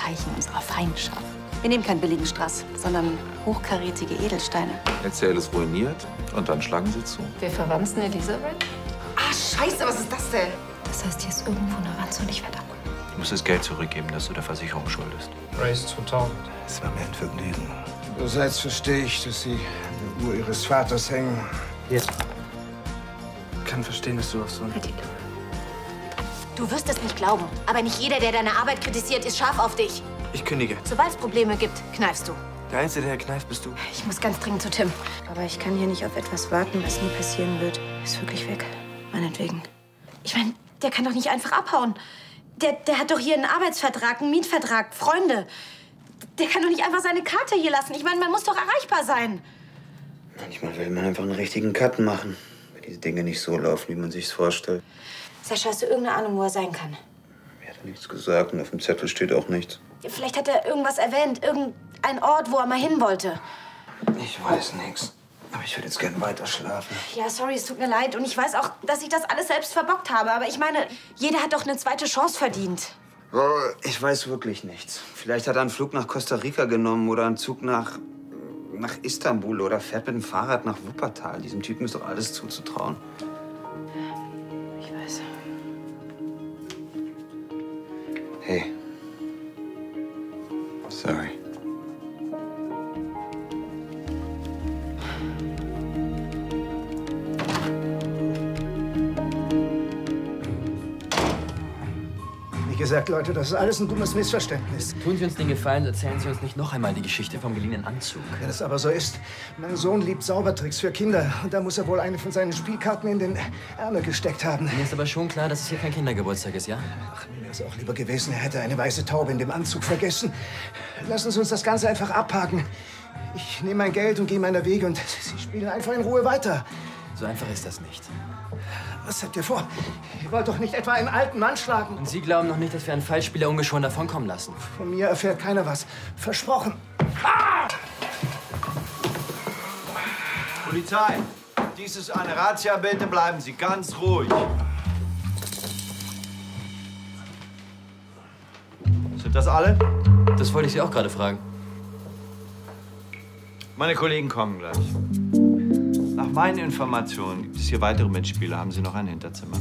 Zeichen unserer Feindschaft. Wir nehmen keinen billigen Strass, sondern hochkarätige Edelsteine. Erzähl es ruiniert und dann schlagen sie zu. Wir verwanzen Elisabeth? Ah, Scheiße, was ist das denn? Das heißt, hier ist irgendwo eine Ratze und ich werde ab. Du musst das Geld zurückgeben, das du der Versicherung schuldest. Race 2000. Es war mir ein Vergnügen. Andererseits verstehe ich, dass Sie an der Uhr Ihres Vaters hängen. Hier. Ich kann verstehen, dass du auf so ein... Du wirst es nicht glauben, aber nicht jeder, der deine Arbeit kritisiert, ist scharf auf dich. Ich kündige. Sobald es Probleme gibt, kneifst du. Der Einzige, der kneift, bist du. Ich muss ganz dringend zu Tim. Aber ich kann hier nicht auf etwas warten, was nie passieren wird. Ist wirklich weg. Meinetwegen. Ich meine, der kann doch nicht einfach abhauen. Der hat doch hier einen Arbeitsvertrag, einen Mietvertrag, Freunde. Der kann doch nicht einfach seine Karte hier lassen. Ich meine, man muss doch erreichbar sein. Manchmal will man einfach einen richtigen Cut machen, wenn diese Dinge nicht so laufen, wie man sich's vorstellt. Sascha, hast du irgendeine Ahnung, wo er sein kann? Er hat nichts gesagt und auf dem Zettel steht auch nichts. Vielleicht hat er irgendwas erwähnt, irgendein Ort, wo er mal hin wollte. Ich weiß nichts. Aber ich würde jetzt gern weiter schlafen. Ja, sorry, es tut mir leid. Und ich weiß auch, dass ich das alles selbst verbockt habe. Aber ich meine, jeder hat doch eine zweite Chance verdient. Ich weiß wirklich nichts. Vielleicht hat er einen Flug nach Costa Rica genommen oder einen Zug nach Istanbul oder fährt mit dem Fahrrad nach Wuppertal. Diesem Typen ist doch alles zuzutrauen. Ich weiß. Hey. Sorry. Wie gesagt, Leute, das ist alles ein dummes Missverständnis. Tun Sie uns den Gefallen, erzählen Sie uns nicht noch einmal die Geschichte vom geliehenen Anzug. Wenn es aber so ist, mein Sohn liebt Zaubertricks für Kinder. Und da muss er wohl eine von seinen Spielkarten in den Ärmel gesteckt haben. Mir ist aber schon klar, dass es hier kein Kindergeburtstag ist, ja? Ach, mir wäre es auch lieber gewesen, er hätte eine weiße Taube in dem Anzug vergessen. Lassen Sie uns das Ganze einfach abhaken. Ich nehme mein Geld und gehe meiner Wege und Sie spielen einfach in Ruhe weiter. So einfach ist das nicht. Was habt ihr vor? Ihr wollt doch nicht etwa einen alten Mann schlagen? Und Sie glauben noch nicht, dass wir einen Fallspieler ungeschoren davonkommen lassen? Von mir erfährt keiner was. Versprochen. Ah! Polizei, dies ist eine Razzia. Bitte bleiben Sie ganz ruhig. Sind das alle? Das wollte ich Sie auch gerade fragen. Meine Kollegen kommen gleich. Nach meinen Informationen gibt es hier weitere Mitspieler. Haben Sie noch ein Hinterzimmer?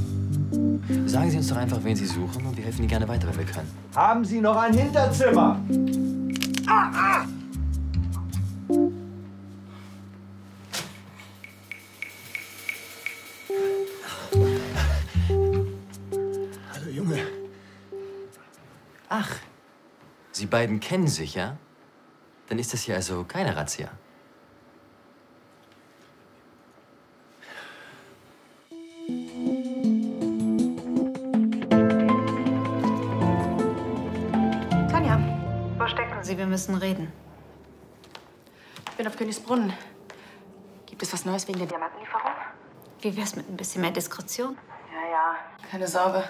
Sagen Sie uns doch einfach, wen Sie suchen, und wir helfen Ihnen gerne weiter, wenn wir können. Haben Sie noch ein Hinterzimmer? Hallo, Junge. Ach, Sie beiden kennen sich, ja? Dann ist das hier also keine Razzia. Tanja, wo stecken Sie? Wir müssen reden. Ich bin auf Königsbrunnen. Gibt es was Neues wegen der Diamantenlieferung? Wie wär's mit ein bisschen mehr Diskretion? Ja. Keine Sorge.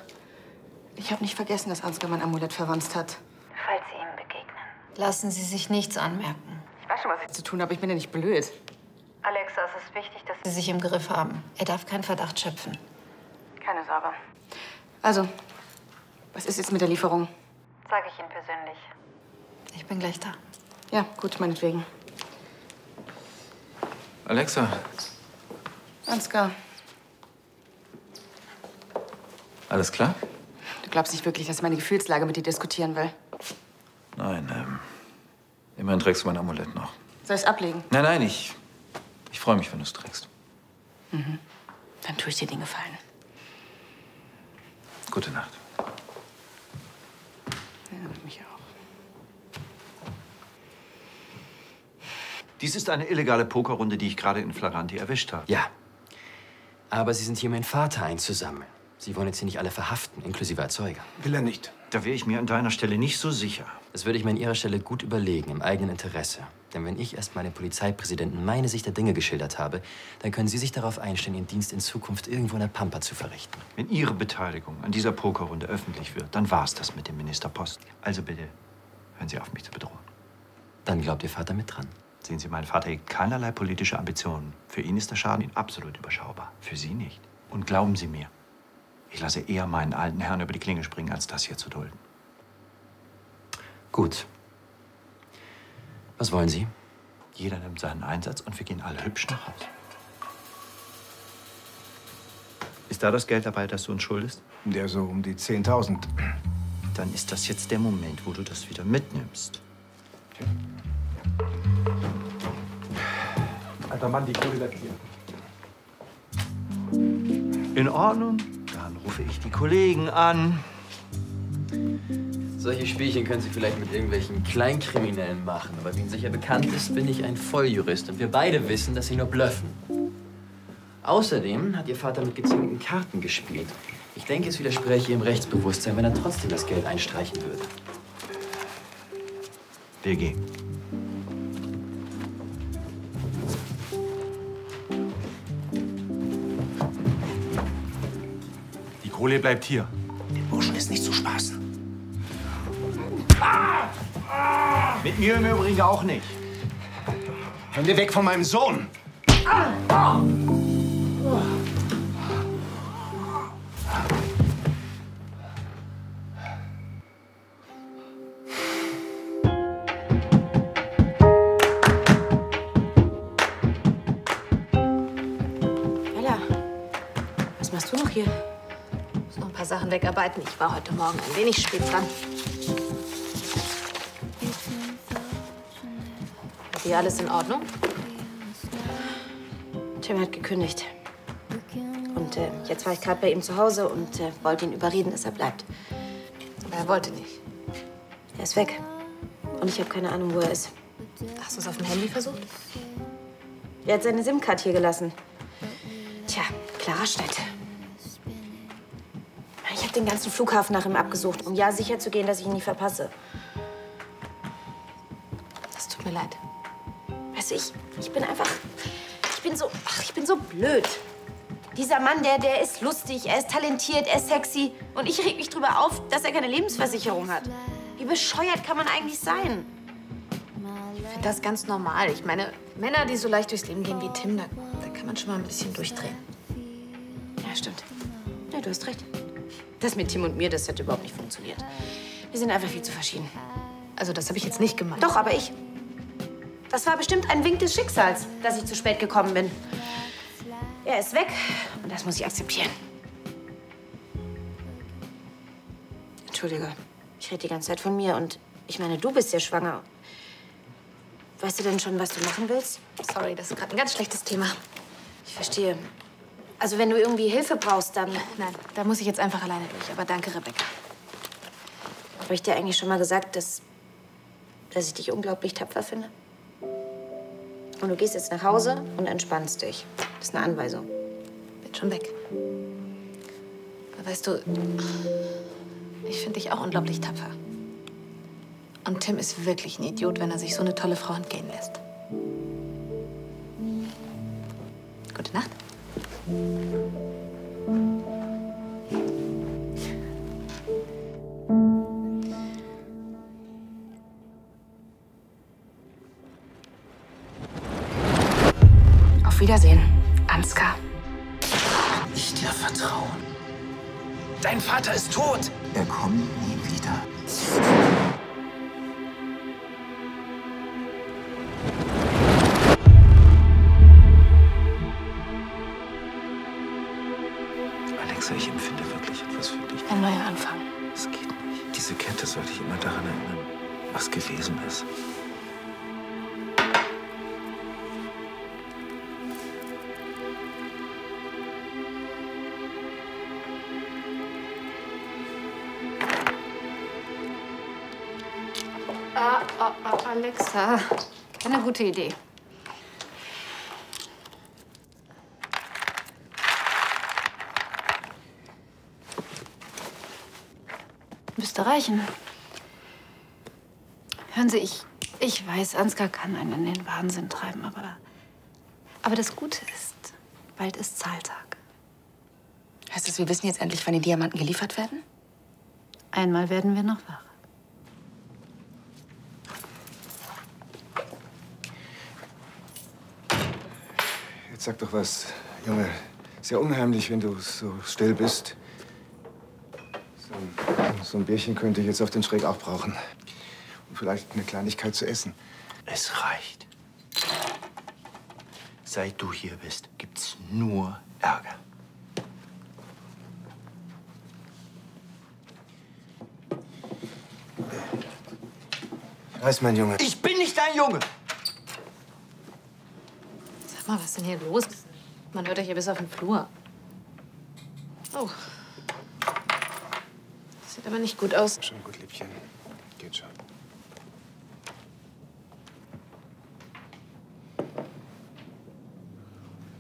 Ich habe nicht vergessen, dass Ansgar mein Amulett verwanzt hat. Falls Sie ihm begegnen. Lassen Sie sich nichts anmerken. Ich weiß schon, was ich zu tun habe. Ich bin ja nicht blöd. Alexa, es ist wichtig, dass Sie sich im Griff haben. Er darf keinen Verdacht schöpfen. Keine Sorge. Also, was ist jetzt mit der Lieferung? Sage ich Ihnen persönlich. Ich bin gleich da. Ja, gut, meinetwegen. Alexa, Ansgar, alles klar? du glaubst nicht wirklich, dass ich meine Gefühlslage mit dir diskutieren will. Nein, immerhin trägst du mein Amulett noch. Soll ich's ablegen? Nein, ich freue mich, wenn du es trägst. Dann tue ich dir den Gefallen. Gute Nacht. Ja, mich auch. Dies ist eine illegale Pokerrunde, die ich gerade in Flagranti erwischt habe. Ja. Aber Sie sind hier, um Ihren Vater einzusammeln. Sie wollen jetzt hier nicht alle verhaften, inklusive Erzeuger. Will er nicht. Da wäre ich mir an deiner Stelle nicht so sicher. Das würde ich mir an Ihrer Stelle gut überlegen, im eigenen Interesse. Denn wenn ich erst mal dem Polizeipräsidenten meine Sicht der Dinge geschildert habe, dann können Sie sich darauf einstellen, Ihren Dienst in Zukunft irgendwo in der Pampa zu verrichten. Wenn Ihre Beteiligung an dieser Pokerrunde öffentlich wird, dann war's das mit dem Ministerposten. Also bitte, hören Sie auf, mich zu bedrohen. Dann glaubt Ihr Vater mit dran. Sehen Sie, mein Vater hegt keinerlei politische Ambitionen. Für ihn ist der Schaden absolut überschaubar. Für Sie nicht. Und glauben Sie mir, ich lasse eher meinen alten Herrn über die Klinge springen, als das hier zu dulden. Gut. Was wollen Sie? Jeder nimmt seinen Einsatz und wir gehen alle hübsch nach Hause. Ist da das Geld dabei, das du uns schuldest? Ja, so um die 10.000. Dann ist das jetzt der Moment, wo du das wieder mitnimmst. Okay. Alter Mann, die Kohle bleibt hier. In Ordnung. Dann rufe ich die Kollegen an. Solche Spielchen können Sie vielleicht mit irgendwelchen Kleinkriminellen machen. Aber wie Ihnen sicher bekannt ist, bin ich ein Volljurist. Und wir beide wissen, dass Sie nur blöffen. Außerdem hat Ihr Vater mit gezinkten Karten gespielt. Ich denke, es widerspräche Ihrem Rechtsbewusstsein, wenn er trotzdem das Geld einstreichen würde. Wir gehen. Die Kohle bleibt hier. Dem Burschen ist nicht zu spaßen. Mit mir im Übrigen auch nicht. Hände weg von meinem Sohn! Ella, was machst du noch hier? Ich muss noch ein paar Sachen wegarbeiten. Ich war heute Morgen ein wenig spät dran. Ist hier alles in Ordnung? Tim hat gekündigt. Und jetzt war ich gerade bei ihm zu Hause und wollte ihn überreden, dass er bleibt. Aber er wollte nicht. Er ist weg. Und ich habe keine Ahnung, wo er ist. Hast du es auf dem Handy versucht? Er hat seine SIM-Card hier gelassen. Tja, Klarastedt. Ich habe den ganzen Flughafen nach ihm abgesucht, um ja sicher zu gehen, dass ich ihn nicht verpasse. Das tut mir leid. Weißt du, ich bin einfach... Ich bin so blöd. Dieser Mann, der ist lustig, er ist talentiert, er ist sexy. Und ich reg mich drüber auf, dass er keine Lebensversicherung hat. Wie bescheuert kann man eigentlich sein? Ich finde das ganz normal. Ich meine, Männer, die so leicht durchs Leben gehen wie Tim, da kann man schon mal ein bisschen durchdrehen. Ja, stimmt. Ja, du hast recht. Das mit Tim und mir, das hat überhaupt nicht funktioniert. Wir sind einfach viel zu verschieden. Also das habe ich jetzt nicht gemeint. Doch, aber ich. Das war bestimmt ein Wink des Schicksals, dass ich zu spät gekommen bin. Er ist weg und das muss ich akzeptieren. Entschuldige, ich rede die ganze Zeit von mir und ich meine, du bist ja schwanger. Weißt du denn schon, was du machen willst? Sorry, das ist gerade ein ganz schlechtes Thema. Ich verstehe. Also wenn du irgendwie Hilfe brauchst, dann... Nein, da muss ich jetzt einfach alleine durch. Aber danke, Rebecca. Habe ich dir eigentlich schon mal gesagt, dass ich dich unglaublich tapfer finde? Und du gehst jetzt nach Hause und entspannst dich. Das ist eine Anweisung. Bin schon weg. Aber weißt du, ich finde dich auch unglaublich tapfer. Und Tim ist wirklich ein Idiot, wenn er sich so eine tolle Frau entgehen lässt. Gute Nacht. Auf Wiedersehen, Ansgar. Nicht dir vertrauen. Dein Vater ist tot. Er kommt nie wieder. Alexa, ich empfinde wirklich etwas für dich. Ein neuer Anfang. Es geht nicht. Diese Kette sollte dich immer daran erinnern, was gewesen ist. Alexa, keine gute Idee. Müsste reichen. Hören Sie, ich weiß, Ansgar kann einen in den Wahnsinn treiben, aber das Gute ist, bald ist Zahltag. Heißt das, wir wissen jetzt endlich, wann die Diamanten geliefert werden? Einmal werden wir noch wach. Jetzt sag doch was, Junge. Ist ja unheimlich, wenn du so still bist. So ein Bierchen könnte ich jetzt auf den Schräg auch brauchen. vielleicht eine Kleinigkeit zu essen. Es reicht. Seit du hier bist, gibt's nur Ärger. Ich weiß, mein Junge. Ich bin nicht dein Junge! Sag mal, was ist denn hier los? Man hört euch ja bis auf den Flur. Oh. Das sieht aber nicht gut aus. Schon gut, Liebchen. Geht schon.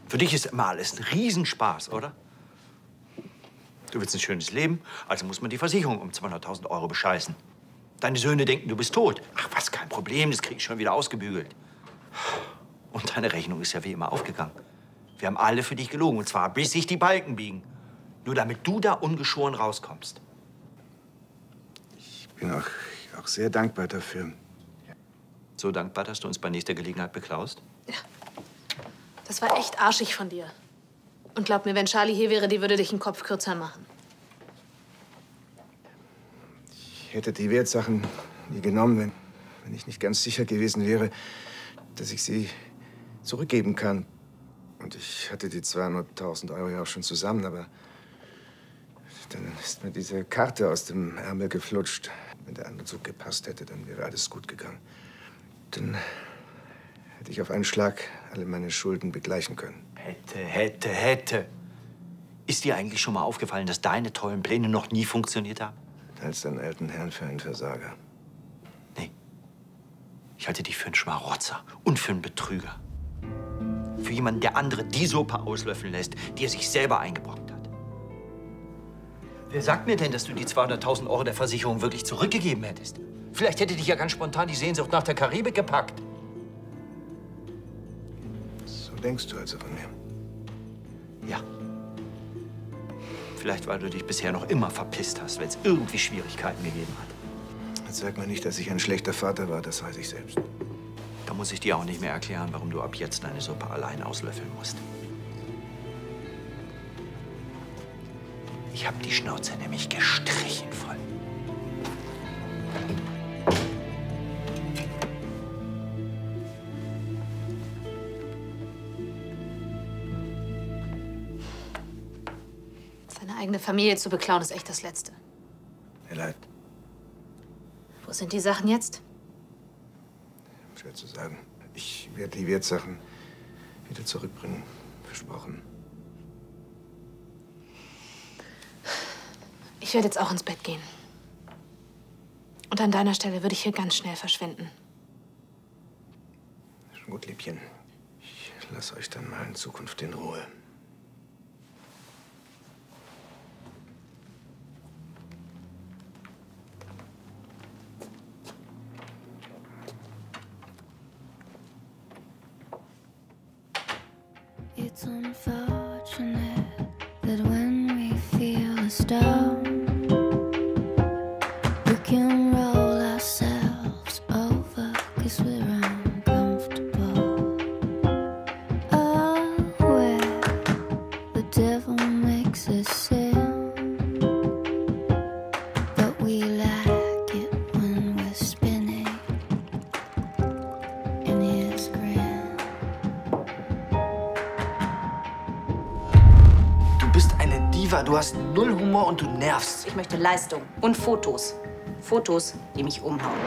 Für dich ist immer alles ein Riesenspaß, oder? Du willst ein schönes Leben, also muss man die Versicherung um 200.000 € bescheißen. Deine Söhne denken, du bist tot. Ach was, kein Problem, das krieg ich schon wieder ausgebügelt. Und deine Rechnung ist ja wie immer aufgegangen. Wir haben alle für dich gelogen, und zwar bis sich die Balken biegen. Nur damit du da ungeschoren rauskommst. Ich bin auch sehr dankbar dafür. So dankbar, dass du uns bei nächster Gelegenheit beklaust? Das war echt arschig von dir. Und glaub mir, wenn Charlie hier wäre, die würde dich einen Kopf kürzer machen. Ich hätte die Wertsachen nie genommen, wenn ich nicht ganz sicher gewesen wäre, dass ich sie zurückgeben kann. Und ich hatte die 200.000 € ja auch schon zusammen, aber dann ist mir diese Karte aus dem Ärmel geflutscht. Wenn der Anzug gepasst hätte, dann wäre alles gut gegangen. Dann hätte ich auf einen Schlag alle meine Schulden begleichen können. Hätte. Ist dir eigentlich schon mal aufgefallen, dass deine tollen Pläne noch nie funktioniert haben? Als einen alten Herrn für einen Versager. Nee. Ich halte dich für einen Schmarotzer und für einen Betrüger. Für jemanden, der andere die Suppe auslöffeln lässt, die er sich selber eingebrockt hat. Wer sagt mir denn, dass du die 200.000 € der Versicherung wirklich zurückgegeben hättest? Vielleicht hätte dich ja ganz spontan die Sehnsucht nach der Karibik gepackt. So denkst du also von mir? Ja. Vielleicht, weil du dich bisher noch immer verpisst hast, wenn es irgendwie Schwierigkeiten gegeben hat. Jetzt sag mir nicht, dass ich ein schlechter Vater war, das weiß ich selbst. Da muss ich dir auch nicht mehr erklären, warum du ab jetzt deine Suppe allein auslöffeln musst. Ich habe die Schnauze nämlich gestrichen voll. Seine eigene Familie zu beklauen, ist echt das Letzte. Mir leid. Wo sind die Sachen jetzt? Schwer zu sagen. Ich werde die Wertsachen wieder zurückbringen. Versprochen. Ich werde jetzt auch ins Bett gehen. Und an deiner Stelle würde ich hier ganz schnell verschwinden. Schon gut, Liebchen. Ich lasse euch dann mal in Zukunft in Ruhe. It's unfortunate that when we feel a storm, we can roll ourselves over 'cause we're uncomfortable. Oh, where the devil makes us sin, but we like it when we're spinning in his grin. Du hast null Humor und du nervst. Ich möchte Leistung und Fotos. Fotos, die mich umhauen.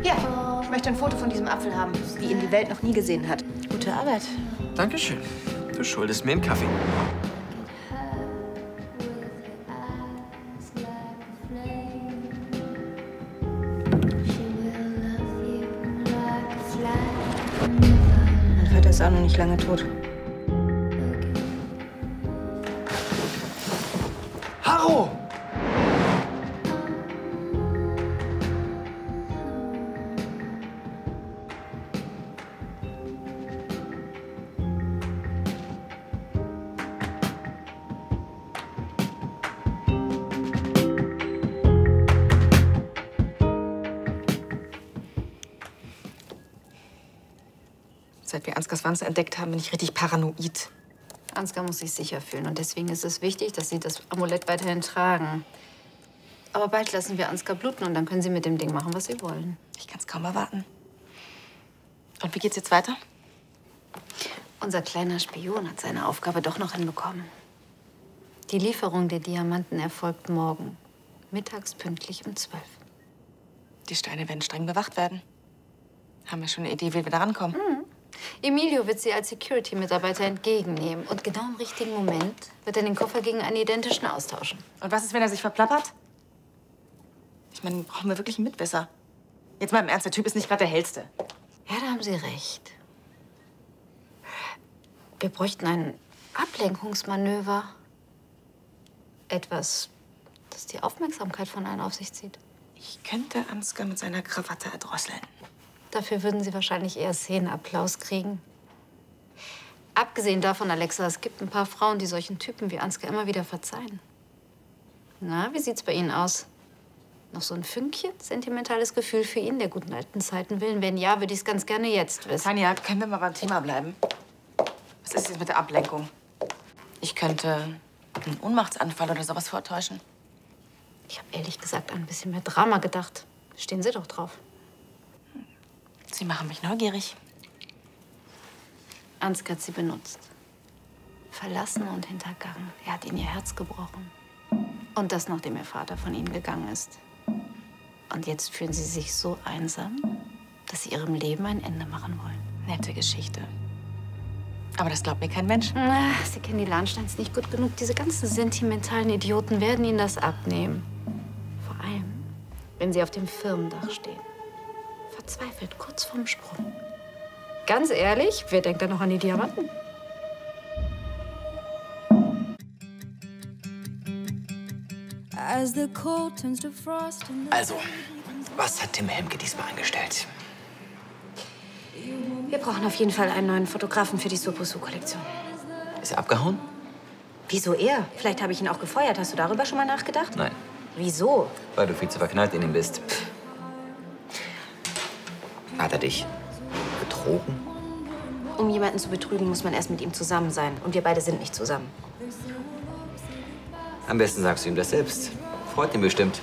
Hier, ich möchte ein Foto von diesem Apfel haben, wie ihn die Welt noch nie gesehen hat. Gute Arbeit. Dankeschön. Du schuldest mir einen Kaffee. Mein Vater ist auch noch nicht lange tot. Harro! Seit wir Ansgars Wanze entdeckt haben, bin ich richtig paranoid. Ansgar muss sich sicher fühlen und deswegen ist es wichtig, dass Sie das Amulett weiterhin tragen. Aber bald lassen wir Ansgar bluten und dann können Sie mit dem Ding machen, was Sie wollen. Ich kann es kaum erwarten. Und wie geht's jetzt weiter? Unser kleiner Spion hat seine Aufgabe doch noch hinbekommen. Die Lieferung der Diamanten erfolgt morgen, mittags pünktlich um 12. Die Steine werden streng bewacht werden. Haben wir schon eine Idee, wie wir da rankommen? Emilio wird sie als Security-Mitarbeiter entgegennehmen. Und genau im richtigen Moment wird er den Koffer gegen einen identischen austauschen. Und was ist, wenn er sich verplappert? Ich meine, brauchen wir wirklich einen Mitwisser? Jetzt mal im Ernst, der Typ ist nicht gerade der hellste. Ja, da haben Sie recht. Wir bräuchten ein Ablenkungsmanöver. Etwas, das die Aufmerksamkeit von allen auf sich zieht. Ich könnte Ansgar mit seiner Krawatte erdrosseln. Dafür würden Sie wahrscheinlich eher Szenenapplaus kriegen. Abgesehen davon, Alexa, es gibt ein paar Frauen, die solchen Typen wie Ansgar immer wieder verzeihen. Na, wie sieht's bei Ihnen aus? Noch so ein Fünkchen sentimentales Gefühl für ihn, der guten alten Zeiten willen? Wenn ja, würde ich es ganz gerne jetzt wissen. Tanja, können wir mal beim Thema bleiben? Was ist jetzt mit der Ablenkung? Ich könnte einen Ohnmachtsanfall oder sowas vortäuschen. Ich habe ehrlich gesagt an ein bisschen mehr Drama gedacht. Stehen Sie doch drauf. Sie machen mich neugierig. Ansgar hat sie benutzt. Verlassen und hintergangen. Er hat ihnen ihr Herz gebrochen. Und das, nachdem ihr Vater von ihnen gegangen ist. Und jetzt fühlen sie sich so einsam, dass sie ihrem Leben ein Ende machen wollen. Nette Geschichte. Aber das glaubt mir kein Mensch. Ach, Sie kennen die Lahnsteins nicht gut genug. Diese ganzen sentimentalen Idioten werden ihnen das abnehmen. Vor allem, wenn sie auf dem Firmendach stehen. Verzweifelt, kurz vorm Sprung. Ganz ehrlich, wer denkt da noch an die Diamanten? Also, was hat Tim Hemke diesmal angestellt? Wir brauchen auf jeden Fall einen neuen Fotografen für die Soposu-Kollektion. Ist er abgehauen? Wieso er? Vielleicht habe ich ihn auch gefeuert. Hast du darüber schon mal nachgedacht? Nein, Wieso? weil du viel zu verknallt in ihm bist. Hat er dich betrogen? Um jemanden zu betrügen, muss man erst mit ihm zusammen sein. Und wir beide sind nicht zusammen. Am besten sagst du ihm das selbst. Freut ihn bestimmt.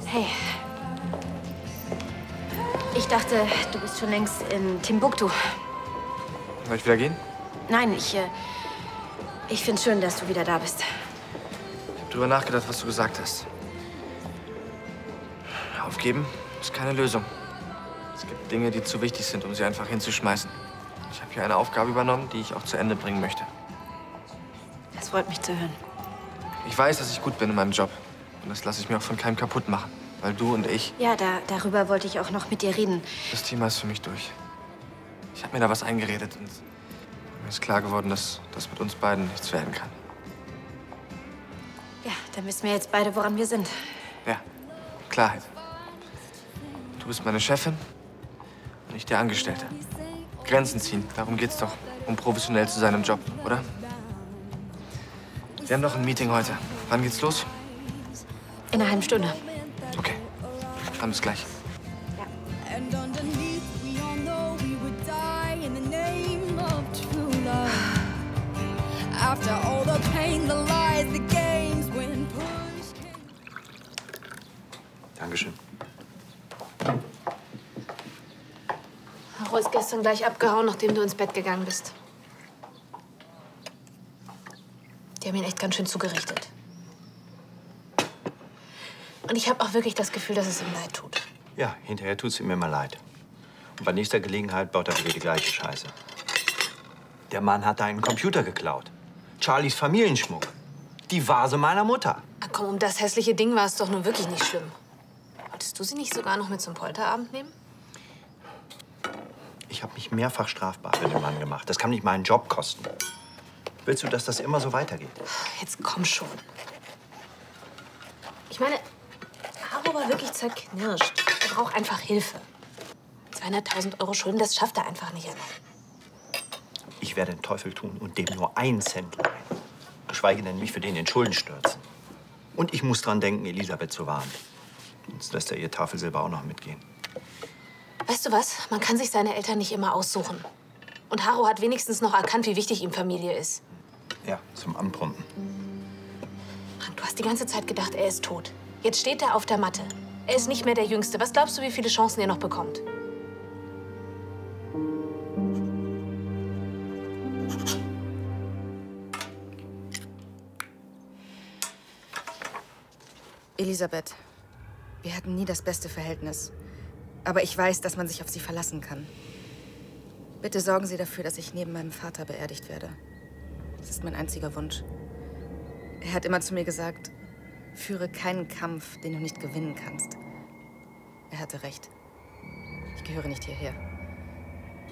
Hey. Ich dachte, du bist schon längst in Timbuktu. Soll ich wieder gehen? Nein, ich finde es schön, dass du wieder da bist. Ich habe drüber nachgedacht, was du gesagt hast. Aufgeben ist keine Lösung. Es gibt Dinge, die zu wichtig sind, um sie einfach hinzuschmeißen. Ich habe hier eine Aufgabe übernommen, die ich auch zu Ende bringen möchte. Das freut mich zu hören. Ich weiß, dass ich gut bin in meinem Job. Und das lasse ich mir auch von keinem kaputt machen. Weil du und ich... Ja, darüber wollte ich auch noch mit dir reden. Das Thema ist für mich durch. Ich habe mir da was eingeredet und mir ist klar geworden, dass das mit uns beiden nichts werden kann. Ja, dann wissen wir jetzt beide, woran wir sind. Ja, Klarheit. Du bist meine Chefin und ich der Angestellte. Grenzen ziehen, darum geht's doch. Um professionell zu sein im Job, oder? Wir haben doch ein Meeting heute. Wann geht's los? In einer halben Stunde. Okay, dann bis gleich. Dankeschön. Haro ist gestern gleich abgehauen, nachdem du ins Bett gegangen bist. Die haben ihn echt ganz schön zugerichtet. Und ich habe auch wirklich das Gefühl, dass es ihm leid tut. Ja, hinterher tut's ihm immer leid. Und bei nächster Gelegenheit baut er wieder die gleiche Scheiße. Der Mann hat einen Computer geklaut. Charlies Familienschmuck. Die Vase meiner Mutter. Ach komm, um das hässliche Ding war es doch nun wirklich nicht schlimm. Wolltest du sie nicht sogar noch mit zum Polterabend nehmen? Ich habe mich mehrfach strafbar für den Mann gemacht. Das kann nicht meinen Job kosten. Willst du, dass das immer so weitergeht? Jetzt komm schon. Ich meine, Haro war wirklich zerknirscht. Er braucht einfach Hilfe. 200.000 Euro Schulden, das schafft er einfach nicht allein. Ich werde den Teufel tun und dem nur 1 Cent leihen. Geschweige denn mich für den in Schulden stürzen. Und ich muss dran denken, Elisabeth zu warnen. Sonst lässt er ihr Tafelsilber auch noch mitgehen. Weißt du was? Man kann sich seine Eltern nicht immer aussuchen. Und Haro hat wenigstens noch erkannt, wie wichtig ihm Familie ist. Ja, zum Anpumpen. Du hast die ganze Zeit gedacht, er ist tot. Jetzt steht er auf der Matte. Er ist nicht mehr der Jüngste. Was glaubst du, wie viele Chancen er noch bekommt? Elisabeth, wir hatten nie das beste Verhältnis. Aber ich weiß, dass man sich auf Sie verlassen kann. Bitte sorgen Sie dafür, dass ich neben meinem Vater beerdigt werde. Das ist mein einziger Wunsch. Er hat immer zu mir gesagt, führe keinen Kampf, den du nicht gewinnen kannst. Er hatte recht. Ich gehöre nicht hierher.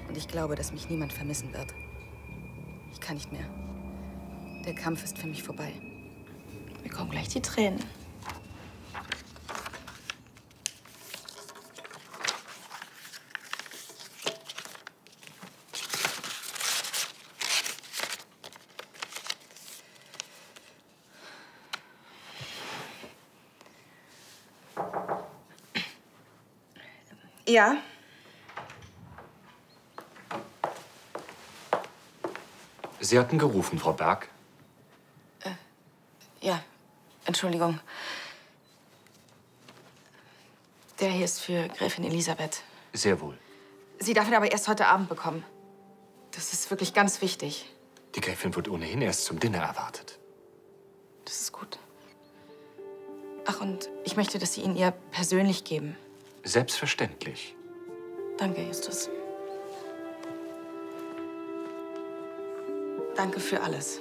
Und ich glaube, dass mich niemand vermissen wird. Ich kann nicht mehr. Der Kampf ist für mich vorbei. Mir kommen gleich die Tränen. Ja? Sie hatten gerufen, Frau Berg. Ja, Entschuldigung. Der hier ist für Gräfin Elisabeth. Sehr wohl. Sie darf ihn aber erst heute Abend bekommen. Das ist wirklich ganz wichtig. Die Gräfin wird ohnehin erst zum Dinner erwartet. Das ist gut. Ach, und ich möchte, dass Sie ihn ihr persönlich geben. Selbstverständlich. Danke, Justus. Danke für alles.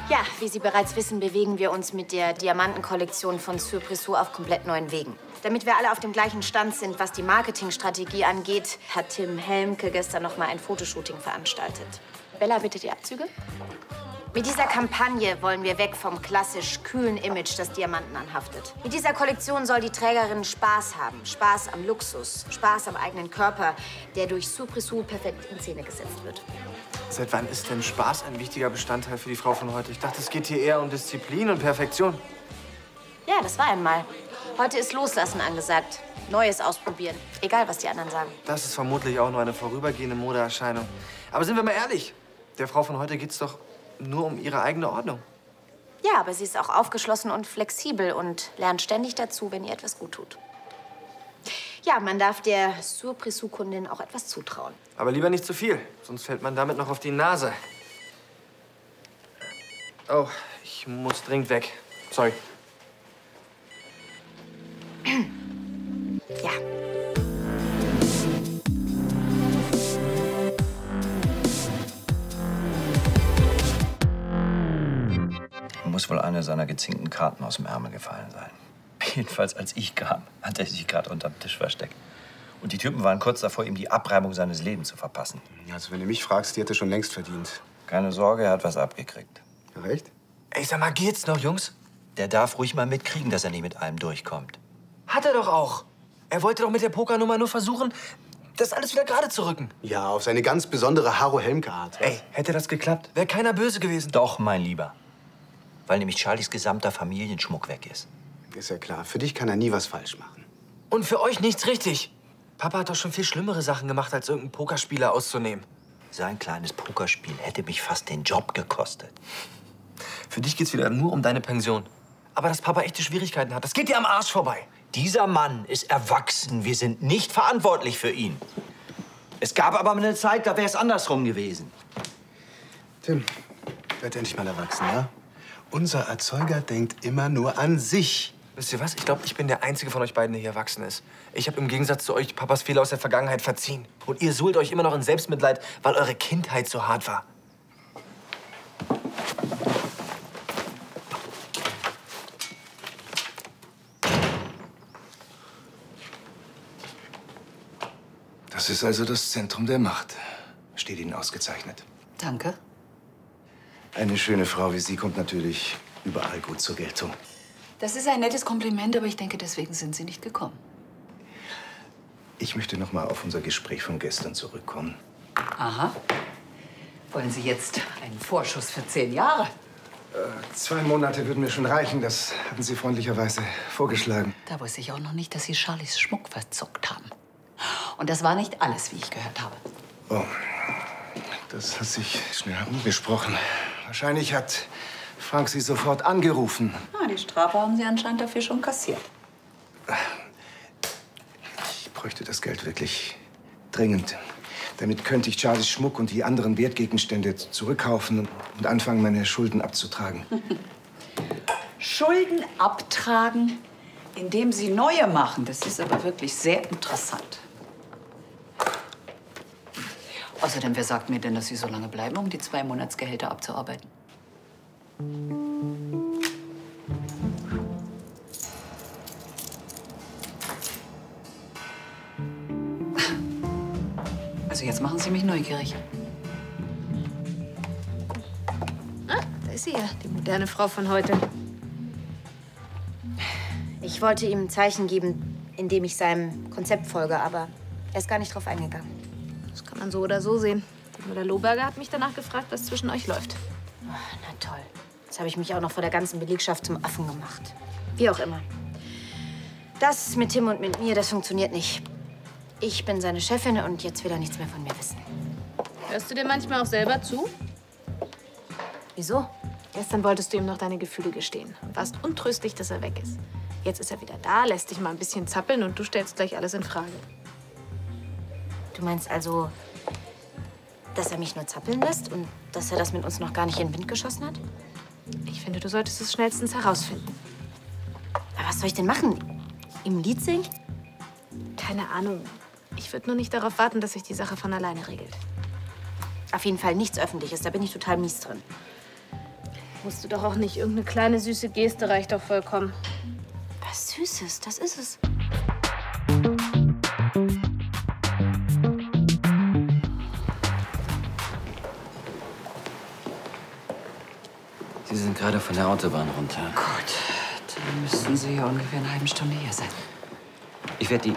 Ja, wie Sie bereits wissen, bewegen wir uns mit der Diamantenkollektion von Surprisou auf komplett neuen Wegen. Damit wir alle auf dem gleichen Stand sind, was die Marketingstrategie angeht, hat Tim Helmke gestern noch mal ein Fotoshooting veranstaltet. Bella, bitte die Abzüge. Mit dieser Kampagne wollen wir weg vom klassisch kühlen Image, das Diamanten anhaftet. Mit dieser Kollektion soll die Trägerin Spaß haben. Spaß am Luxus, Spaß am eigenen Körper, der durch Surprisou perfekt in Szene gesetzt wird. Seit wann ist denn Spaß ein wichtiger Bestandteil für die Frau von heute? Ich dachte, es geht hier eher um Disziplin und Perfektion. Ja, das war einmal. Heute ist Loslassen angesagt. Neues ausprobieren. Egal, was die anderen sagen. Das ist vermutlich auch nur eine vorübergehende Modeerscheinung. Aber sind wir mal ehrlich, der Frau von heute geht's doch nur um ihre eigene Ordnung. Ja, aber sie ist auch aufgeschlossen und flexibel und lernt ständig dazu, wenn ihr etwas gut tut. Ja, man darf der Surprisou-Kundin auch etwas zutrauen. Aber lieber nicht zu viel, sonst fällt man damit noch auf die Nase. Oh, ich muss dringend weg. Sorry. Ja. Muss wohl eine seiner gezinkten Karten aus dem Ärmel gefallen sein. Jedenfalls, als ich kam, hat er sich gerade unterm Tisch versteckt. Und die Typen waren kurz davor, ihm die Abreibung seines Lebens zu verpassen. Ja, also wenn du mich fragst, die hat er schon längst verdient. Keine Sorge, er hat was abgekriegt. Ja, recht? Ey, sag mal, geht's noch, Jungs? Der darf ruhig mal mitkriegen, dass er nicht mit allem durchkommt. Hat er doch auch. Er wollte doch mit der Pokernummer nur versuchen, das alles wieder gerade zu rücken. Ja, auf seine ganz besondere Haro-Helmke-Art. Ey, hätte das geklappt, wäre keiner böse gewesen. Doch, mein Lieber. Weil nämlich Charlies gesamter Familienschmuck weg ist. Ist ja klar. Für dich kann er nie was falsch machen. Und für euch nichts richtig. Papa hat doch schon viel schlimmere Sachen gemacht, als irgendeinen Pokerspieler auszunehmen. Sein kleines Pokerspiel hätte mich fast den Job gekostet. Für dich geht's wieder nur um deine Pension. Aber dass Papa echte Schwierigkeiten hat, das geht dir am Arsch vorbei. Dieser Mann ist erwachsen. Wir sind nicht verantwortlich für ihn. Es gab aber eine Zeit, da wäre es andersrum gewesen. Tim, werd endlich mal erwachsen, ja? Unser Erzeuger denkt immer nur an sich. Wisst ihr was? Ich glaube, ich bin der Einzige von euch beiden, der hier erwachsen ist. Ich habe im Gegensatz zu euch Papas Fehler aus der Vergangenheit verziehen. Und ihr suhlt euch immer noch in Selbstmitleid, weil eure Kindheit so hart war. Das ist also das Zentrum der Macht. Steht Ihnen ausgezeichnet. Danke. Eine schöne Frau wie Sie kommt natürlich überall gut zur Geltung. Das ist ein nettes Kompliment, aber ich denke, deswegen sind Sie nicht gekommen. Ich möchte noch mal auf unser Gespräch von gestern zurückkommen. Aha. Wollen Sie jetzt einen Vorschuss für 10 Jahre? 2 Monate würden mir schon reichen. Das hatten Sie freundlicherweise vorgeschlagen. Da wusste ich auch noch nicht, dass Sie Charlies Schmuck verzockt haben. Und das war nicht alles, wie ich gehört habe. Oh, das hat sich schnell herumgesprochen. Wahrscheinlich hat Frank Sie sofort angerufen. Ah, die Strafe haben Sie anscheinend dafür schon kassiert. Ich bräuchte das Geld wirklich dringend. Damit könnte ich Charlies Schmuck und die anderen Wertgegenstände zurückkaufen und anfangen, meine Schulden abzutragen. Schulden abtragen, indem Sie neue machen, das ist aber wirklich sehr interessant. Außerdem, wer sagt mir denn, dass Sie so lange bleiben, um die 2 Monatsgehälter abzuarbeiten? Also jetzt machen Sie mich neugierig. Ah, da ist sie ja, die moderne Frau von heute. Ich wollte ihm ein Zeichen geben, indem ich seinem Konzept folge, aber er ist gar nicht drauf eingegangen. Das kann man so oder so sehen. Die Mutter Lohberger hat mich danach gefragt, was zwischen euch läuft. Na toll. Jetzt habe ich mich auch noch vor der ganzen Belegschaft zum Affen gemacht. Wie auch immer. Das mit Tim und mit mir, das funktioniert nicht. Ich bin seine Chefin und jetzt will er nichts mehr von mir wissen. Hörst du dir manchmal auch selber zu? Wieso? Gestern wolltest du ihm noch deine Gefühle gestehen. Warst untröstlich, dass er weg ist. Jetzt ist er wieder da, lässt dich mal ein bisschen zappeln und du stellst gleich alles in Frage. Du meinst also, dass er mich nur zappeln lässt und dass er das mit uns noch gar nicht in den Wind geschossen hat? Ich finde, du solltest es schnellstens herausfinden. Aber was soll ich denn machen? Ihm ein Lied singen? Keine Ahnung. Ich würde nur nicht darauf warten, dass sich die Sache von alleine regelt. Auf jeden Fall nichts Öffentliches, da bin ich total mies drin. Musst du doch auch nicht. Irgendeine kleine, süße Geste reicht doch vollkommen. Was Süßes, das ist es. Sie sind gerade von der Autobahn runter. Gut, dann müssten Sie ja ungefähr eine halbe Stunde hier sein. Ich werde die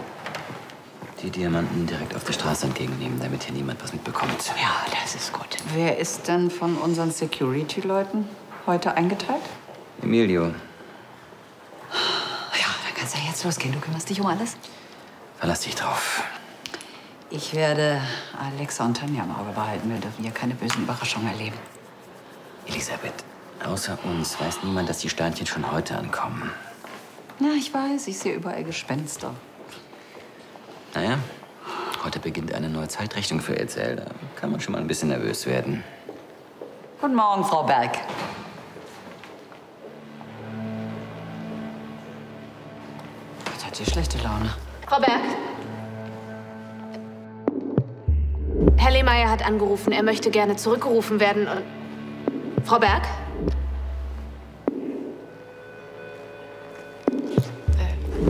Diamanten direkt auf der Straße entgegennehmen, damit hier niemand was mitbekommt. Ja, das ist gut. Wer ist denn von unseren Security-Leuten heute eingeteilt? Emilio, Ja, dann kann's ja jetzt losgehen. Du kümmerst dich um alles? verlass dich drauf. Ich werde Alexa und Tanja im Auge behalten. Wir dürfen hier keine bösen Überraschungen erleben. Elisabeth, außer uns weiß niemand, dass die Sternchen schon heute ankommen. Ja, ich weiß. Ich sehe überall Gespenster. Naja, heute beginnt eine neue Zeitrechnung für Edsel. Da kann man schon mal ein bisschen nervös werden. Guten Morgen, Frau Berg. Jetzt hat sie schlechte Laune. Frau Berg. Herr Lehmeier hat angerufen. Er möchte gerne zurückgerufen werden. Frau Berg?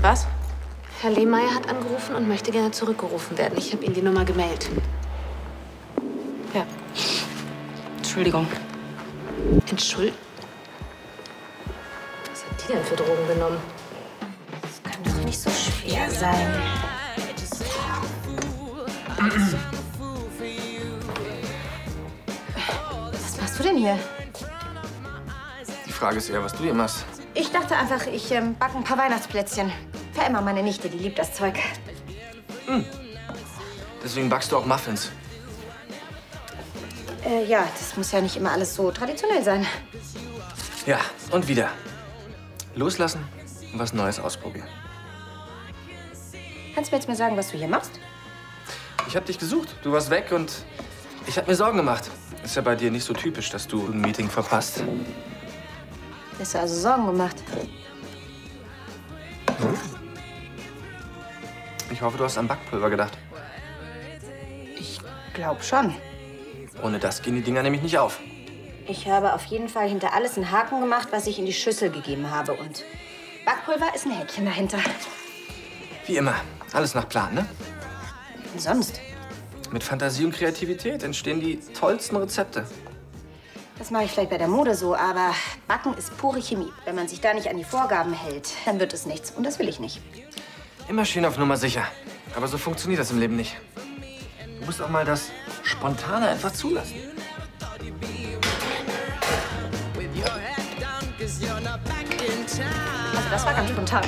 Was? Herr Lehmeier hat angerufen und möchte gerne zurückgerufen werden. Ich habe Ihnen die Nummer gemeldet. Ja. Entschuldigung. Entschuldigung? Was hat die denn für Drogen genommen? Das kann doch nicht so schwer sein. Was machst du denn hier? Die Frage ist eher, was du hier machst. Ich dachte einfach, ich backe ein paar Weihnachtsplätzchen. Für Emma, meine Nichte, die liebt das Zeug. Deswegen backst du auch Muffins. Ja, das muss ja nicht immer alles so traditionell sein. Ja, und wieder. Loslassen und was Neues ausprobieren. Kannst du mir jetzt mal sagen, was du hier machst? Ich hab dich gesucht. Du warst weg und ich hab mir Sorgen gemacht. Ist ja bei dir nicht so typisch, dass du ein Meeting verpasst. Hast du also Sorgen gemacht? Ich hoffe, du hast an Backpulver gedacht. Ich glaub schon. Ohne das gehen die Dinger nämlich nicht auf. Ich habe auf jeden Fall hinter alles einen Haken gemacht, was ich in die Schüssel gegeben habe. Und Backpulver ist ein Häkchen dahinter. Wie immer. Alles nach Plan, ne? Und sonst? Mit Fantasie und Kreativität entstehen die tollsten Rezepte. Das mache ich vielleicht bei der Mode so, aber Backen ist pure Chemie. Wenn man sich da nicht an die Vorgaben hält, dann wird es nichts. Und das will ich nicht. Immer schön auf Nummer sicher. Aber so funktioniert das im Leben nicht. Du musst auch mal das Spontane einfach zulassen. das war ganz spontan.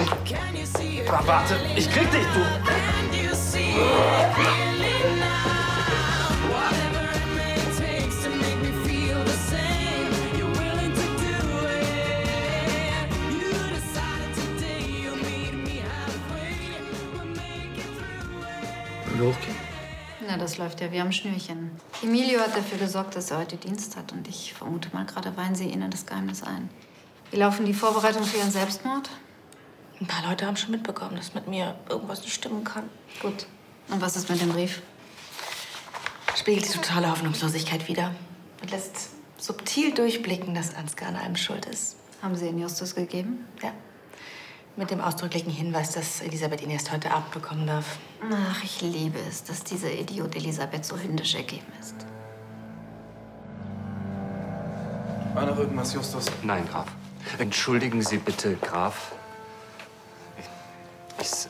Aber warte, ich krieg dich, du! Hochgehen. Na, das läuft ja wie am Schnürchen. Emilio hat dafür gesorgt, dass er heute Dienst hat. Und ich vermute mal, gerade weihen sie ihnen das Geheimnis ein. Wie laufen die Vorbereitungen für ihren Selbstmord? Ein paar Leute haben schon mitbekommen, dass mit mir irgendwas nicht stimmen kann. Gut. Und was ist mit dem Brief? Spiegelt die totale Hoffnungslosigkeit wider und lässt subtil durchblicken, dass Ansgar an allem schuld ist. Haben Sie ihn Justus gegeben? Ja. Mit dem ausdrücklichen Hinweis, dass Elisabeth ihn erst heute Abend bekommen darf. Ach, ich liebe es, dass dieser Idiot Elisabeth so hündisch ergeben ist. War noch irgendwas, Justus? Nein, Graf. Entschuldigen Sie bitte, Graf. Es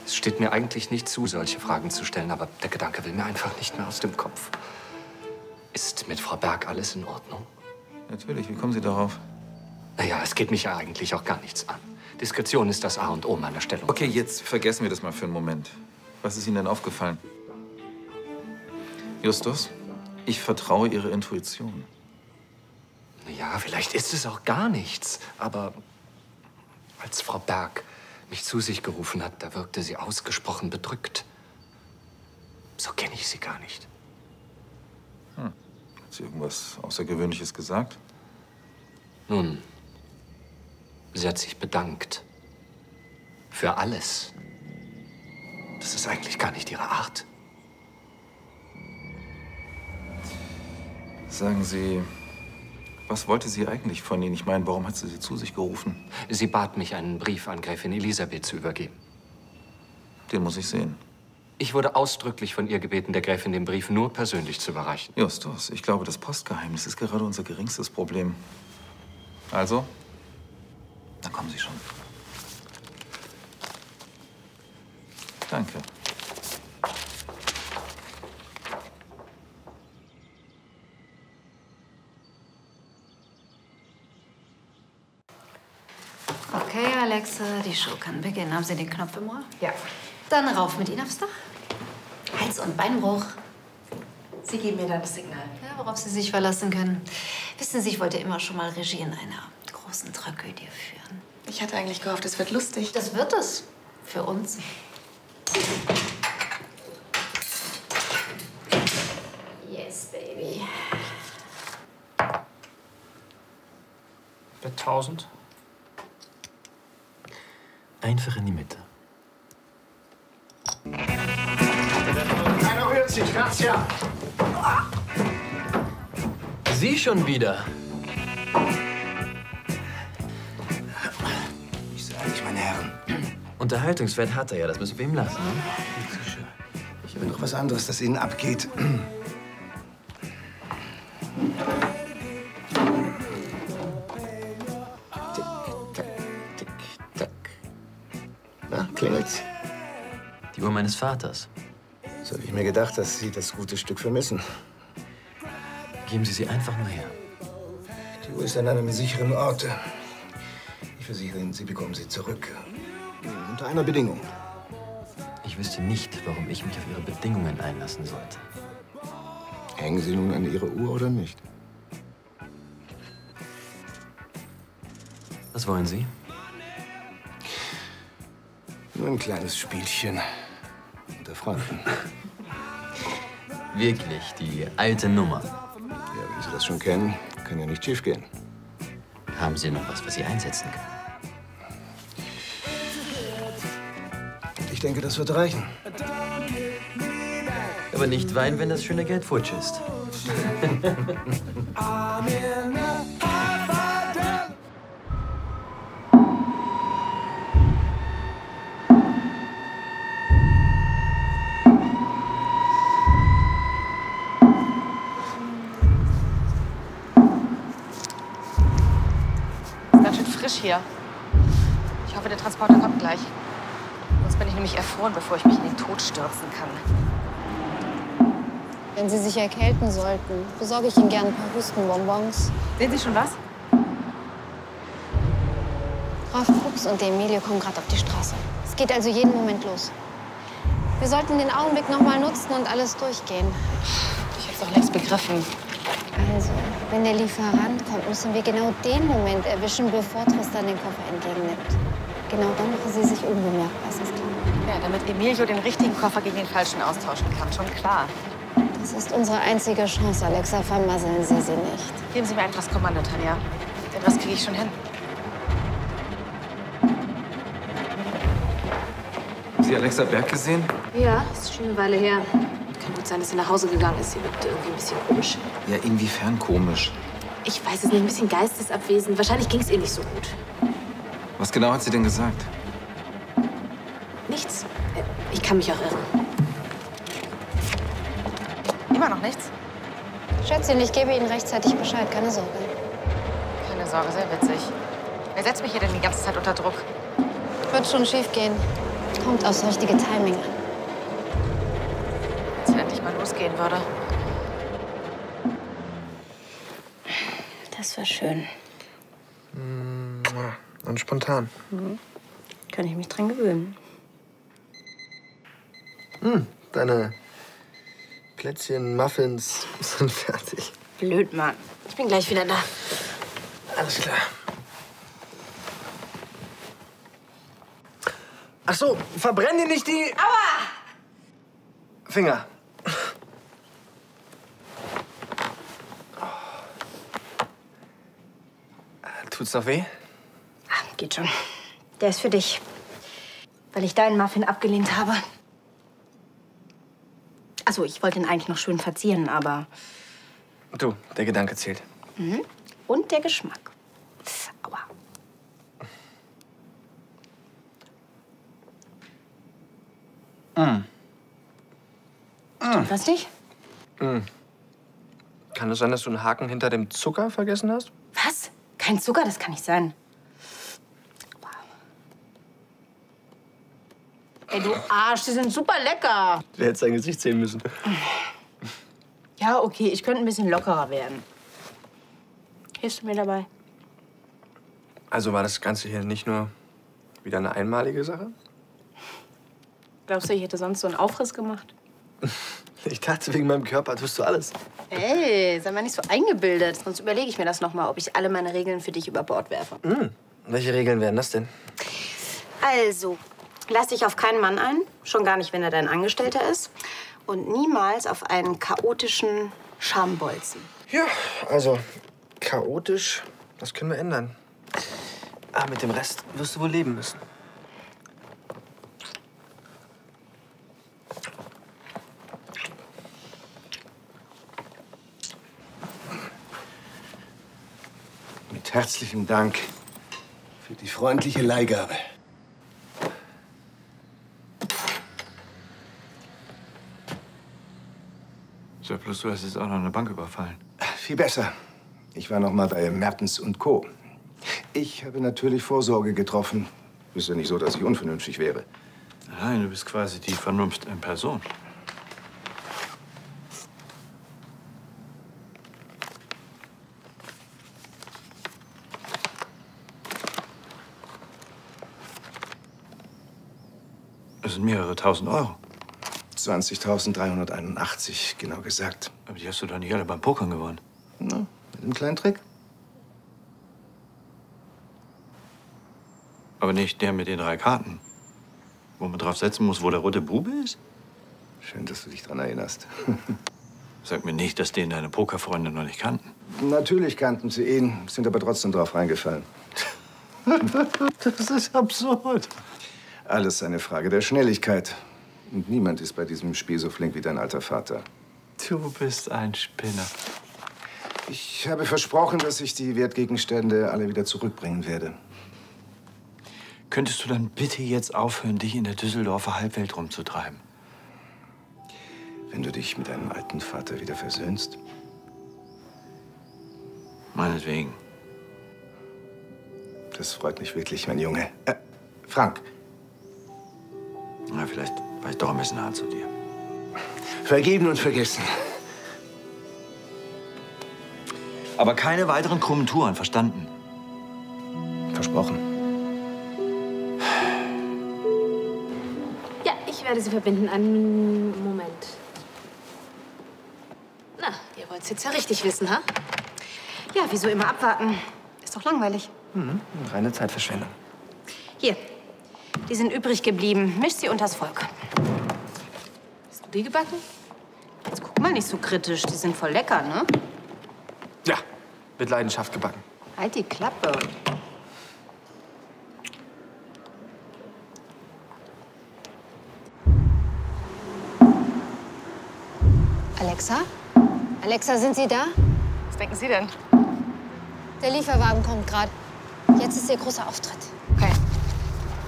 steht mir eigentlich nicht zu, solche Fragen zu stellen, aber der Gedanke will mir einfach nicht mehr aus dem Kopf. Ist mit Frau Berg alles in Ordnung? Natürlich. Wie kommen Sie darauf? Naja, es geht mich ja eigentlich auch gar nichts an. Diskretion ist das A und O meiner Stellung. Okay, jetzt vergessen wir das mal für einen Moment. Was ist Ihnen denn aufgefallen? Justus, ich vertraue Ihrer Intuition. Ja, vielleicht ist es auch gar nichts. Aber als Frau Berg mich zu sich gerufen hat, da wirkte sie ausgesprochen bedrückt. So kenne ich sie gar nicht. Hat sie irgendwas Außergewöhnliches gesagt? Nun, sie hat sich bedankt. Für alles. Das ist eigentlich gar nicht ihre Art. Sagen Sie, was wollte sie eigentlich von Ihnen? Ich meine, warum hat sie zu sich gerufen? Sie bat mich, einen Brief an Gräfin Elisabeth zu übergeben. Den muss ich sehen. Ich wurde ausdrücklich von ihr gebeten, der Gräfin den Brief nur persönlich zu überreichen. Justus, ich glaube, das Postgeheimnis ist gerade unser geringstes Problem. Also, dann kommen Sie schon. Danke. Okay, Alexa, die Show kann beginnen. Haben Sie den Knopf im Ohr? Ja. Dann rauf mit Ihnen aufs Dach. Hals- und Beinbruch. Sie geben mir dann das Signal. Ja, worauf Sie sich verlassen können. Wissen Sie, ich wollte immer schon mal Regie in einer großen Tragödie führen. Ich hatte eigentlich gehofft, es wird lustig. Das wird es. Für uns. Yes, baby. Bei 1000? Einfach in die Mitte. Keiner rührt sich, Grazia! Sie schon wieder. Ich sage nicht, meine Herren. Unterhaltungswert hat er ja, das müssen wir ihm lassen. Ne? Ich habe noch was anderes, das Ihnen abgeht. Tick-Tack, Tick-Tack. Na, klingelt's? Die Uhr meines Vaters. So habe ich mir gedacht, dass Sie das gute Stück vermissen. Geben Sie sie einfach nur her. Die Uhr ist an einem sicheren Ort. Ich versichere Ihnen, Sie bekommen sie zurück. Unter einer Bedingung. Ich wüsste nicht, warum ich mich auf Ihre Bedingungen einlassen sollte. Hängen Sie nun an Ihre Uhr oder nicht? Was wollen Sie? Nur ein kleines Spielchen unter Freunden. Wirklich, die alte Nummer. Ja, wenn Sie das schon kennen, kann ja nicht schiefgehen. Haben Sie noch was Sie einsetzen können? Ich denke, das wird reichen. Aber nicht weinen, wenn das schöne Geld futsch ist. Ist ganz schön frisch hier. Ich hoffe, der Transporter kommt gleich. Sonst bin ich nämlich erfroren, bevor ich mich in den Tod stürzen kann. Wenn Sie sich erkälten sollten, besorge ich Ihnen gerne ein paar Hustenbonbons. Sehen Sie schon was? Graf Fuchs und der Emilio kommen gerade auf die Straße. Es geht also jeden Moment los. Wir sollten den Augenblick noch mal nutzen und alles durchgehen. Ich hab's doch längst begriffen. Also, wenn der Lieferant kommt, müssen wir genau den Moment erwischen, bevor Tristan den Koffer entgegennimmt. Genau dann machen sie sich unbemerkbar, ist das klar? Ja, damit Emilio den richtigen Koffer gegen den falschen austauschen kann, schon klar. Das ist unsere einzige Chance, Alexa. Vermasseln Sie sie nicht. Geben Sie mir einfach das Kommando, Tanja. Den Rest kriege ich schon hin. Haben Sie Alexa Berg gesehen? Ja, ist schon eine Weile her. Kann gut sein, dass sie nach Hause gegangen ist. Sie wirkte irgendwie ein bisschen komisch. Ja, inwiefern komisch? Ich weiß es nicht, ein bisschen geistesabwesend. Wahrscheinlich ging es ihr nicht so gut. Was genau hat sie denn gesagt? Nichts. Ich kann mich auch irren. Immer noch nichts? Schätzchen, ich gebe Ihnen rechtzeitig Bescheid. Keine Sorge. Keine Sorge, sehr witzig. Wer setzt mich hier denn die ganze Zeit unter Druck? Wird schon schief gehen. Kommt aufs richtige Timing an. Wenn es endlich mal losgehen würde. Das war schön. Und spontan. Kann ich mich dran gewöhnen. Deine Plätzchen, Muffins sind fertig. Blöd, Mann. Ich bin gleich wieder da. Alles klar. Ach so, verbrenn dir nicht die... Aua! Finger. Tut's noch weh? Geht schon. Der ist für dich. Weil ich deinen Muffin abgelehnt habe. Also, ich wollte ihn eigentlich noch schön verzieren, aber... Du, der Gedanke zählt. Und der Geschmack. Aua. Stimmt was nicht? Kann es sein, dass du einen Haken hinter dem Zucker vergessen hast? Was? Kein Zucker? Das kann nicht sein. Ey, du Arsch, die sind super lecker. Du hättest dein Gesicht sehen müssen. Ja, okay, ich könnte ein bisschen lockerer werden. Hilfst du mir dabei? Also war das Ganze hier nicht nur wieder eine einmalige Sache? Glaubst du, ich hätte sonst so einen Aufriss gemacht? Ich dachte, wegen meinem Körper tust du alles. Ey, sei mal nicht so eingebildet. Sonst überlege ich mir das noch mal, ob ich alle meine Regeln für dich über Bord werfe. Welche Regeln wären das denn? Also, lass dich auf keinen Mann ein. Schon gar nicht, wenn er dein Angestellter ist. Und niemals auf einen chaotischen Schambolzen. Ja, also chaotisch, das können wir ändern. Aber mit dem Rest wirst du wohl leben müssen. Mit herzlichem Dank für die freundliche Leihgabe. Ja, bloß du hast jetzt auch noch eine Bank überfallen. Viel besser. Ich war noch mal bei Mertens und Co. Ich habe natürlich Vorsorge getroffen. Ist ja nicht so, dass ich unvernünftig wäre. Nein, du bist quasi die Vernunft in Person. Das sind mehrere tausend Euro. 20.381, genau gesagt. Aber die hast du doch nicht alle beim Pokern gewonnen. Na, mit einem kleinen Trick. Aber nicht der mit den 3 Karten. Wo man drauf setzen muss, wo der rote Bube ist? Schön, dass du dich dran erinnerst. Sag mir nicht, dass den deine Pokerfreunde noch nicht kannten. Natürlich kannten sie ihn, sind aber trotzdem drauf reingefallen. Das ist absurd. Alles eine Frage der Schnelligkeit. Und niemand ist bei diesem Spiel so flink wie dein alter Vater. Du bist ein Spinner. Ich habe versprochen, dass ich die Wertgegenstände alle wieder zurückbringen werde. Könntest du dann bitte jetzt aufhören, dich in der Düsseldorfer Halbwelt rumzutreiben? Wenn du dich mit deinem alten Vater wieder versöhnst? Meinetwegen. Das freut mich wirklich, mein Junge. Frank. Na, vielleicht war ich doch ein bisschen hart zu dir. Vergeben und vergessen. Aber keine weiteren krummen Touren, verstanden? Versprochen. werde sie verbinden. Einen Moment. Na, ihr wollt's jetzt ja richtig wissen, ha? Ja, wieso immer abwarten? Ist doch langweilig. Reine Zeitverschwendung. Hier, die sind übrig geblieben. Misch sie unters Volk. Hast du die gebacken? Jetzt guck mal nicht so kritisch. Die sind voll lecker, ne? Ja, mit Leidenschaft gebacken. Halt die Klappe. Alexa? Alexa, sind Sie da? Was denken Sie denn? Der Lieferwagen kommt gerade. Jetzt ist Ihr großer Auftritt. Okay,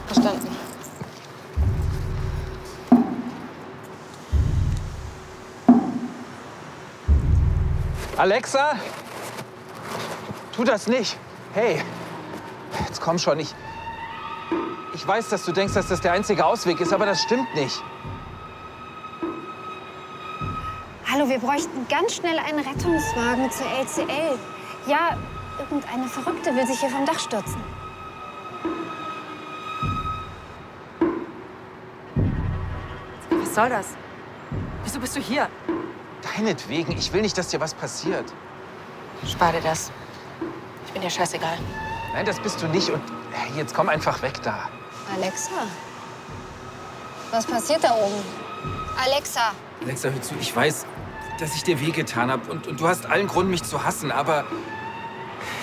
verstanden. Alexa? Tu das nicht. Hey, jetzt komm schon. Ich weiß, dass du denkst, dass das der einzige Ausweg ist, aber das stimmt nicht. Hallo, wir bräuchten ganz schnell einen Rettungswagen zur LCL. Ja, irgendeine Verrückte will sich hier vom Dach stürzen. Was soll das? Wieso bist du hier? Deinetwegen. Ich will nicht, dass dir was passiert. Spar dir das. Ich bin dir scheißegal. Nein, das bist du nicht. Und hey, jetzt komm einfach weg da. Alexa? Was passiert da oben? Alexa? Alexa, hör zu. Ich weiß, dass ich dir wehgetan habe. Und du hast allen Grund, mich zu hassen. Aber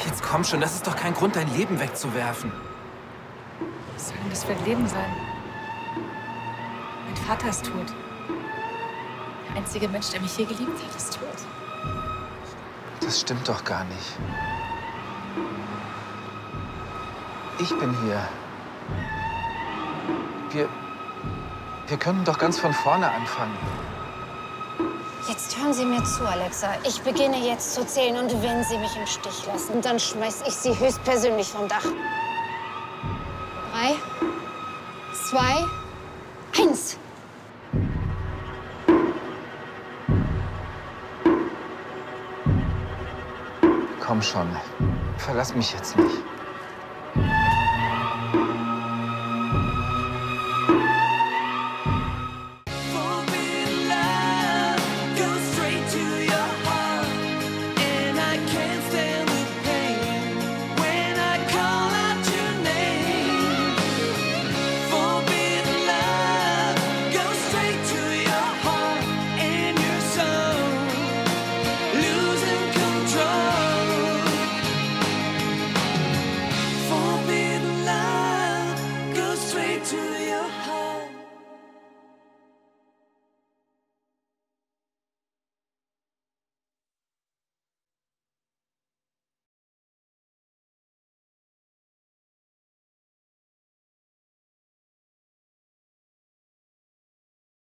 jetzt komm schon. Das ist doch kein Grund, dein Leben wegzuwerfen. Was soll denn das für ein Leben sein? Mein Vater ist tot. Der einzige Mensch, der mich je geliebt hat, ist tot. Das stimmt doch gar nicht. Ich bin hier. Wir können doch ganz von vorne anfangen. Jetzt hören Sie mir zu, Alexa. Ich beginne jetzt zu zählen und wenn Sie mich im Stich lassen, dann schmeiß ich Sie höchstpersönlich vom Dach. 3, 2, 1. Komm schon. Verlass mich jetzt nicht.